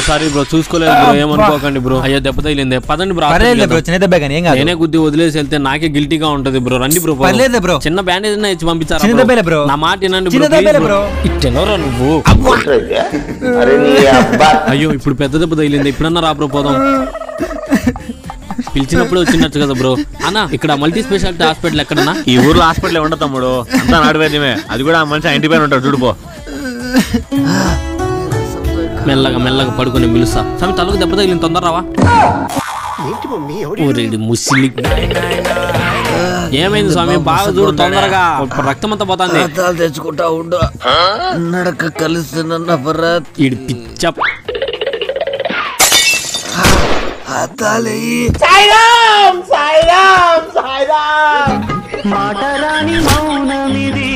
Sorry bro చూసుకోలేదు bro, ఏమనుకోకండి bro. అయ్యో దెబ్బ తగిలింది, పదండి బ్రో. నేనే గుద్ది వదిలేసి వెళ్తే నాకే గిల్టీగా ఉంటది బ్రో. రండి బ్రో. చిన్న బ్యాండేజ్ ఇచ్చి పంపించారు. నా మాట వినండి బ్రో. ఇట్టెనోరా నువ్వు. అయ్యో ఇప్పుడు పెద్ద దెబ్బ తగిలింది, ఇప్పుడన్నా రా బ్రో పోదాం. పిలిచినప్పుడు వచ్చినట్టు కదా బ్రో. అన్నా ఇక్కడ మల్టీ స్పెషాలిటీ హాస్పిటల్ ఎక్కడన్నా? ఈ ఊర్లో హాస్పిటల్ ఉండదు తమ్ముడు, అంతా నాటువైద్యమే. అది కూడా ఆ మనిషి ఇంటి పైన ఉంటాడు చూడుపో. మెల్లగా పడుకుని పిలుస్తా. స్వామి తలకు దెబ్బ తగిలింది, తొందర రావా. ముస్లి ఏమైంది స్వామి? బాగా చూడు తొందరగా, రక్తం అంతా పోతుంది. తెచ్చుకుంటా ఉండు, నడక కలిసి ఈడు పిచ్చ. మాటరాని మౌనమిది.